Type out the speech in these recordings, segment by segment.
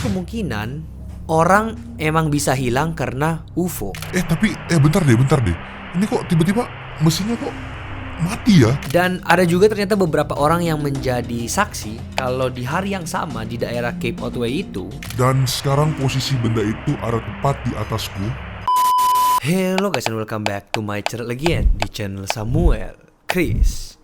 kemungkinan orang emang bisa hilang karena UFO. Tapi bentar deh. Ini kok tiba-tiba mesinnya kok mati ya? Dan ada juga ternyata beberapa orang yang menjadi saksi kalau di hari yang sama di daerah Cape Otway itu. Dan sekarang posisi benda itu ada tepat di atasku. Hello guys and welcome back to my channel again, di channel Samuel Chris.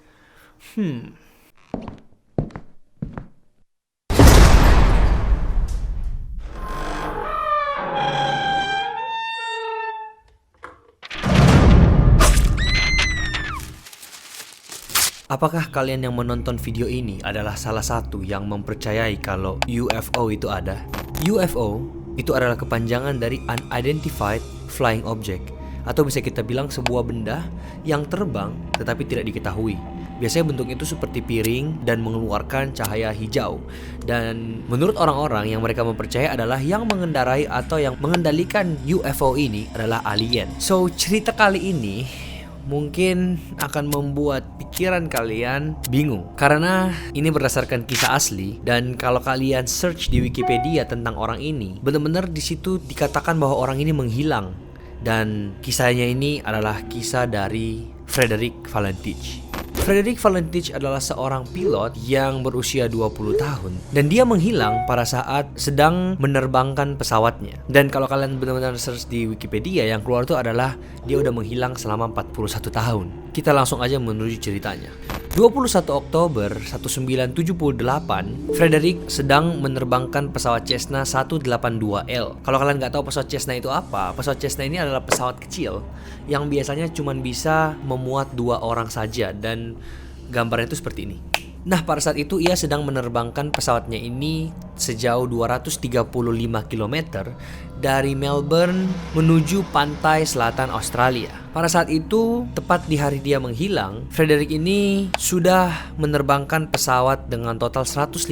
Apakah kalian yang menonton video ini adalah salah satu yang mempercayai kalau UFO itu ada? UFO itu adalah kepanjangan dari Unidentified Flying Object, atau bisa kita bilang sebuah benda yang terbang tetapi tidak diketahui. Biasanya bentuknya itu seperti piring dan mengeluarkan cahaya hijau. Dan menurut orang-orang yang mereka mempercayai adalah yang mengendarai atau yang mengendalikan UFO ini adalah alien. So cerita kali ini mungkin akan membuat pikiran kalian bingung karena ini berdasarkan kisah asli, dan kalau kalian search di Wikipedia tentang orang ini, benar-benar di situ dikatakan bahwa orang ini menghilang, dan kisahnya ini adalah kisah dari Frederick Valentich. Frederick Valentich adalah seorang pilot yang berusia 20 tahun dan dia menghilang pada saat sedang menerbangkan pesawatnya. Dan kalau kalian benar-benar search di Wikipedia, yang keluar itu adalah dia udah menghilang selama 41 tahun. Kita langsung aja menuju ceritanya. 21 Oktober 1978, Frederick sedang menerbangkan pesawat Cessna 182L. Kalau kalian nggak tahu pesawat Cessna itu apa, pesawat Cessna ini adalah pesawat kecil yang biasanya cuma bisa memuat 2 orang saja, dan gambarnya itu seperti ini. Nah, pada saat itu ia sedang menerbangkan pesawatnya ini sejauh 235 km dari Melbourne menuju pantai selatan Australia. Pada saat itu, tepat di hari dia menghilang, Frederick ini sudah menerbangkan pesawat dengan total 150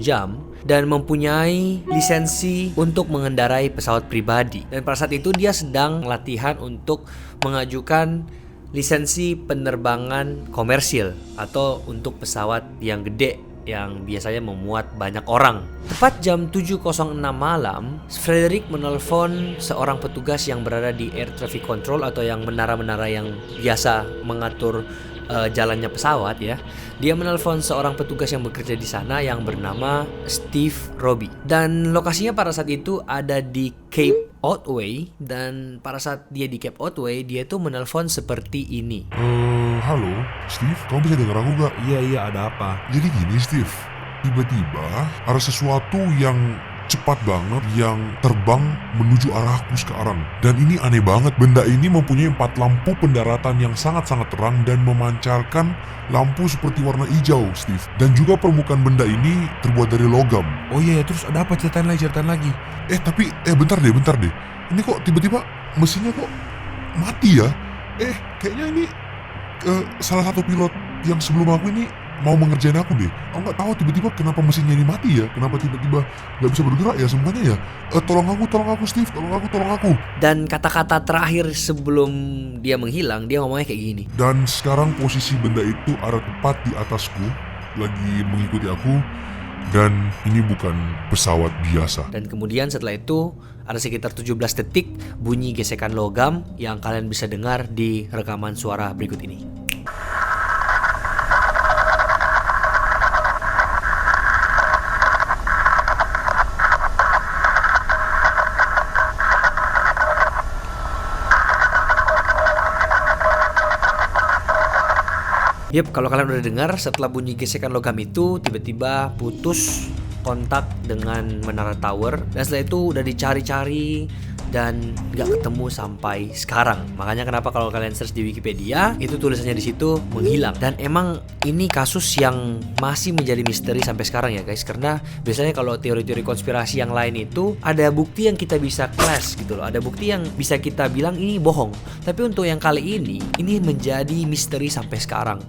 jam dan mempunyai lisensi untuk mengendarai pesawat pribadi. Dan pada saat itu dia sedang latihan untuk mengajukan lisensi penerbangan komersil atau untuk pesawat yang gede yang biasanya memuat banyak orang. Tepat jam 7.06 malam, Frederick menelpon seorang petugas yang berada di air traffic control atau yang menara-menara yang biasa mengatur jalannya pesawat ya. Dia menelpon seorang petugas yang bekerja di sana yang bernama Steve Roby. Dan lokasinya pada saat itu ada di Cape Otway, dan pada saat dia di Cape Otway, dia tuh menelpon seperti ini. Halo, Steve, kamu bisa dengar aku gak? Iya, ada apa? Jadi gini, Steve, tiba-tiba ada sesuatu yang cepat banget yang terbang menuju arahku sekarang. Dan ini aneh banget, benda ini mempunyai 4 lampu pendaratan yang sangat-sangat terang dan memancarkan lampu seperti warna hijau, Steve. Dan juga permukaan benda ini terbuat dari logam. Oh iya, terus ada apa? Ceritain lagi. Tapi bentar deh. Ini kok tiba-tiba mesinnya kok mati ya? Kayaknya ini salah satu pilot yang sebelum aku ini mau mengerjain aku deh. Aku nggak tahu tiba-tiba kenapa mesinnya ini mati ya. Kenapa tiba-tiba nggak bisa bergerak ya semuanya ya. Tolong aku Steve, tolong aku. Dan kata-kata terakhir sebelum dia menghilang, dia ngomongnya kayak gini. Dan sekarang posisi benda itu ada tepat di atasku, lagi mengikuti aku. Dan ini bukan pesawat biasa. Dan kemudian setelah itu ada sekitar 17 detik bunyi gesekan logam yang kalian bisa dengar di rekaman suara berikut ini. Yap, kalau kalian udah dengar, setelah bunyi gesekan logam itu tiba-tiba putus kontak dengan menara tower, dan setelah itu udah dicari-cari dan nggak ketemu sampai sekarang. Makanya kenapa kalau kalian search di Wikipedia itu tulisannya di situ menghilang. Dan emang ini kasus yang masih menjadi misteri sampai sekarang ya guys, karena biasanya kalau teori-teori konspirasi yang lain itu ada bukti yang kita bisa clash gitu loh, ada bukti yang bisa kita bilang ini bohong. Tapi untuk yang kali ini menjadi misteri sampai sekarang.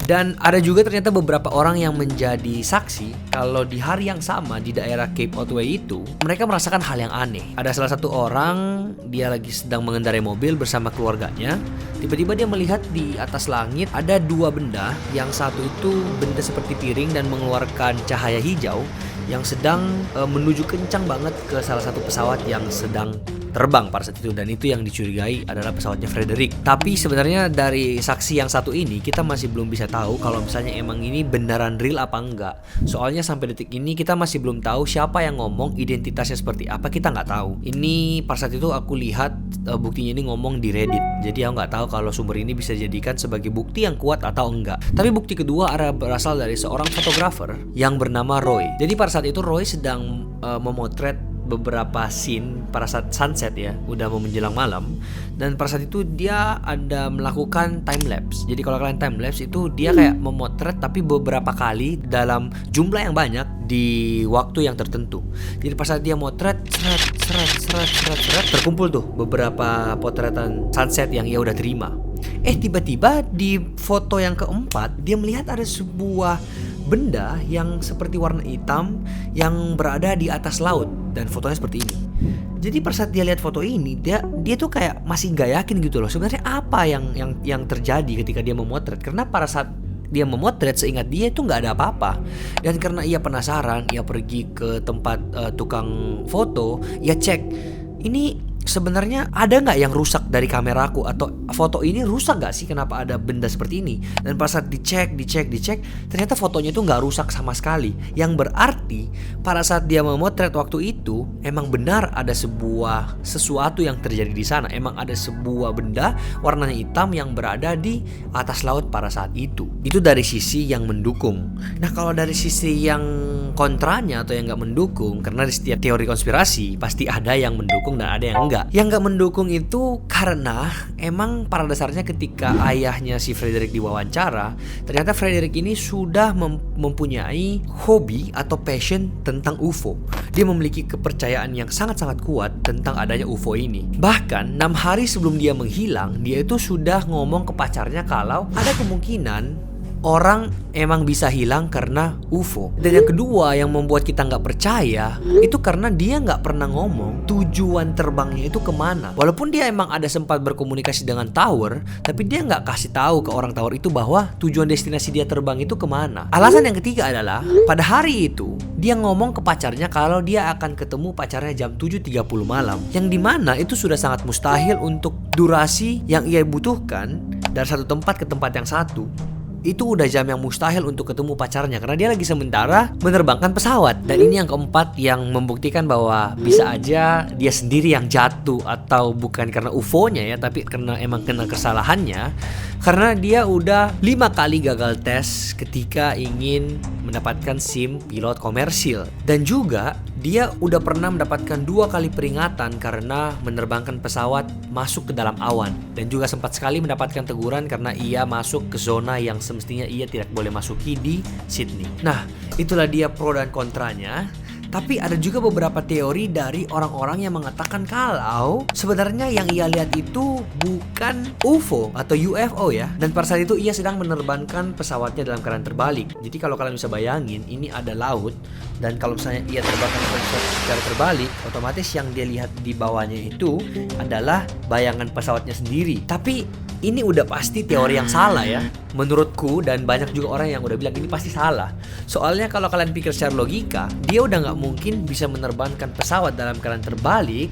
Dan ada juga ternyata beberapa orang yang menjadi saksi kalau di hari yang sama di daerah Cape Otway itu mereka merasakan hal yang aneh. Ada salah satu orang, dia lagi sedang mengendarai mobil bersama keluarganya. Tiba-tiba dia melihat di atas langit ada 2 benda. Yang satu itu benda seperti piring dan mengeluarkan cahaya hijau. yang sedang menuju kencang banget ke salah satu pesawat yang sedang terbang pada saat itu, dan itu yang dicurigai adalah pesawatnya Frederick. Tapi sebenarnya dari saksi yang satu ini kita masih belum bisa tahu kalau misalnya emang ini beneran real apa enggak. Soalnya sampai detik ini kita masih belum tahu siapa yang ngomong, identitasnya seperti apa, kita nggak tahu. Ini pada saat itu aku lihat buktinya ini ngomong di Reddit. Jadi aku nggak tahu kalau sumber ini bisa dijadikan sebagai bukti yang kuat atau enggak. Tapi bukti kedua berasal dari seorang fotografer yang bernama Roy. Jadi pada saat itu Roy sedang memotret beberapa scene pada saat sunset ya, udah mau menjelang malam, dan pada saat itu dia ada melakukan time lapse. Jadi kalau kalian time lapse itu dia kayak memotret tapi beberapa kali dalam jumlah yang banyak di waktu yang tertentu. Jadi pas saat dia motret seret, terkumpul tuh beberapa potretan sunset yang ia udah terima. Tiba-tiba di foto yang keempat dia melihat ada sebuah benda yang seperti warna hitam yang berada di atas laut, dan fotonya seperti ini. Jadi pada saat dia lihat foto ini, dia tuh kayak masih nggak yakin gitu loh. Sebenarnya apa yang terjadi ketika dia memotret? Karena pada saat dia memotret, seingat dia itu nggak ada apa-apa. Dan karena ia penasaran, ia pergi ke tempat tukang foto, ia cek ini sebenarnya ada nggak yang rusak dari kameraku, atau foto ini rusak nggak sih, kenapa ada benda seperti ini. Dan pas saat dicek, ternyata fotonya itu nggak rusak sama sekali. Yang berarti pada saat dia memotret waktu itu emang benar ada sesuatu yang terjadi di sana. Emang ada sebuah benda warnanya hitam yang berada di atas laut pada saat itu. Itu dari sisi yang mendukung. Nah kalau dari sisi yang kontranya atau yang nggak mendukung, karena di setiap teori konspirasi pasti ada yang mendukung dan ada yang enggak. Yang nggak mendukung itu karena emang pada dasarnya ketika ayahnya si Frederick diwawancara, ternyata Frederick ini sudah mempunyai hobi atau passion tentang UFO. Dia memiliki kepercayaan yang sangat-sangat kuat tentang adanya UFO ini. Bahkan 6 hari sebelum dia menghilang, dia itu sudah ngomong ke pacarnya kalau ada kemungkinan orang emang bisa hilang karena UFO. Dan yang kedua yang membuat kita nggak percaya itu karena dia nggak pernah ngomong tujuan terbangnya itu kemana. Walaupun dia emang ada sempat berkomunikasi dengan tower, tapi dia nggak kasih tahu ke orang tower itu bahwa tujuan destinasi dia terbang itu kemana. Alasan yang ketiga adalah pada hari itu dia ngomong ke pacarnya kalau dia akan ketemu pacarnya jam 7.30 malam, yang dimana itu sudah sangat mustahil untuk durasi yang ia butuhkan dari satu tempat ke tempat yang satu. Itu udah jam yang mustahil untuk ketemu pacarnya karena dia lagi sementara menerbangkan pesawat. Dan ini yang keempat yang membuktikan bahwa bisa aja dia sendiri yang jatuh, atau bukan karena UFO-nya ya, tapi karena emang kena kesalahannya. Karena dia udah 5 kali gagal tes ketika ingin mendapatkan SIM pilot komersil. Dan juga dia udah pernah mendapatkan 2 kali peringatan karena menerbangkan pesawat masuk ke dalam awan. Dan juga sempat sekali mendapatkan teguran karena ia masuk ke zona yang semestinya ia tidak boleh masuki di Sydney. Nah, itulah dia pro dan kontranya. Tapi ada juga beberapa teori dari orang-orang yang mengatakan kalau sebenarnya yang ia lihat itu bukan UFO atau UFO ya. Dan pada saat itu ia sedang menerbangkan pesawatnya dalam keadaan terbalik. Jadi kalau kalian bisa bayangin, ini ada laut, dan kalau misalnya ia terbangkan pesawat secara terbalik, otomatis yang dia lihat di bawahnya itu adalah bayangan pesawatnya sendiri. Tapi ini udah pasti teori yang salah ya, menurutku, dan banyak juga orang yang udah bilang ini pasti salah. Soalnya kalau kalian pikir secara logika, dia udah nggak mungkin bisa menerbangkan pesawat dalam keadaan terbalik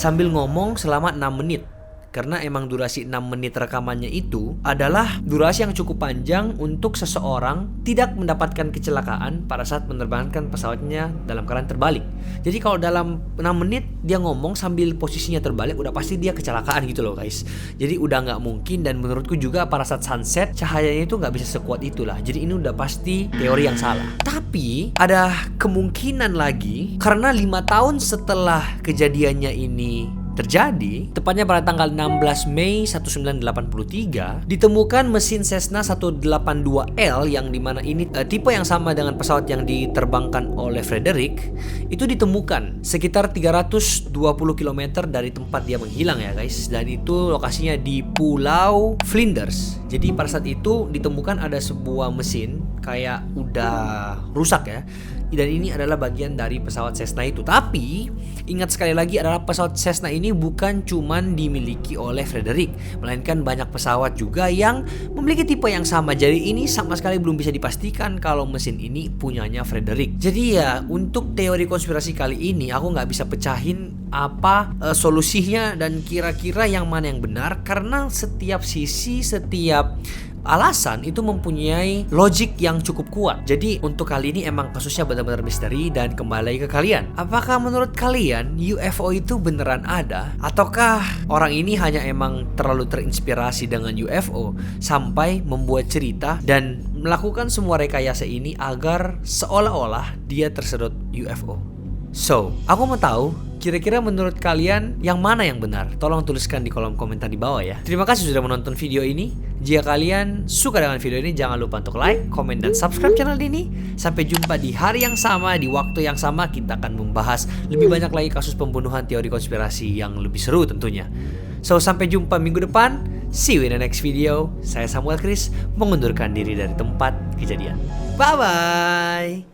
sambil ngomong selama 6 menit. Karena emang durasi 6 menit rekamannya itu adalah durasi yang cukup panjang untuk seseorang tidak mendapatkan kecelakaan pada saat menerbangkan pesawatnya dalam keadaan terbalik. Jadi kalau dalam 6 menit dia ngomong sambil posisinya terbalik, udah pasti dia kecelakaan gitu loh guys. Jadi udah nggak mungkin, dan menurutku juga pada saat sunset cahayanya itu nggak bisa sekuat itulah. Jadi ini udah pasti teori yang salah. Tapi ada kemungkinan lagi, karena 5 tahun setelah kejadiannya ini terjadi, tepatnya pada tanggal 16 Mei 1983, ditemukan mesin Cessna 182L yang dimana ini tipe yang sama dengan pesawat yang diterbangkan oleh Frederick, itu ditemukan sekitar 320 km dari tempat dia menghilang ya guys, dan itu lokasinya di Pulau Flinders. Jadi pada saat itu ditemukan ada sebuah mesin kayak udah rusak ya, dan ini adalah bagian dari pesawat Cessna itu. Tapi ingat sekali lagi adalah pesawat Cessna ini bukan cuman dimiliki oleh Frederick, melainkan banyak pesawat juga yang memiliki tipe yang sama. Jadi ini sama sekali belum bisa dipastikan kalau mesin ini punyanya Frederick. Jadi ya untuk teori konspirasi kali ini aku nggak bisa pecahin apa solusinya dan kira-kira yang mana yang benar, karena setiap sisi, setiap alasan itu mempunyai logik yang cukup kuat. Jadi untuk kali ini emang kasusnya benar-benar misteri. Dan kembali ke kalian, apakah menurut kalian UFO itu beneran ada, ataukah orang ini hanya emang terlalu terinspirasi dengan UFO sampai membuat cerita dan melakukan semua rekayasa ini agar seolah-olah dia tersedot UFO? So, aku mau tahu kira-kira menurut kalian yang mana yang benar? Tolong tuliskan di kolom komentar di bawah ya. Terima kasih sudah menonton video ini. Jika kalian suka dengan video ini, jangan lupa untuk like, komen, dan subscribe channel ini. Sampai jumpa di hari yang sama, di waktu yang sama. Kita akan membahas lebih banyak lagi kasus pembunuhan, teori konspirasi yang lebih seru tentunya. So, sampai jumpa minggu depan. See you in the next video. Saya Samuel Chris, mengundurkan diri dari tempat kejadian. Bye-bye.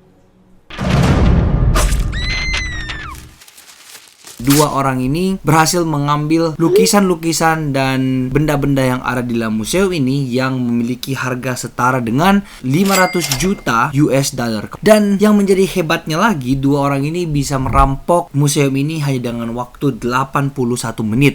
Dua orang ini berhasil mengambil lukisan-lukisan dan benda-benda yang ada di dalam museum ini yang memiliki harga setara dengan 500 juta US dollar. Dan yang menjadi hebatnya lagi, dua orang ini bisa merampok museum ini hanya dengan waktu 81 menit.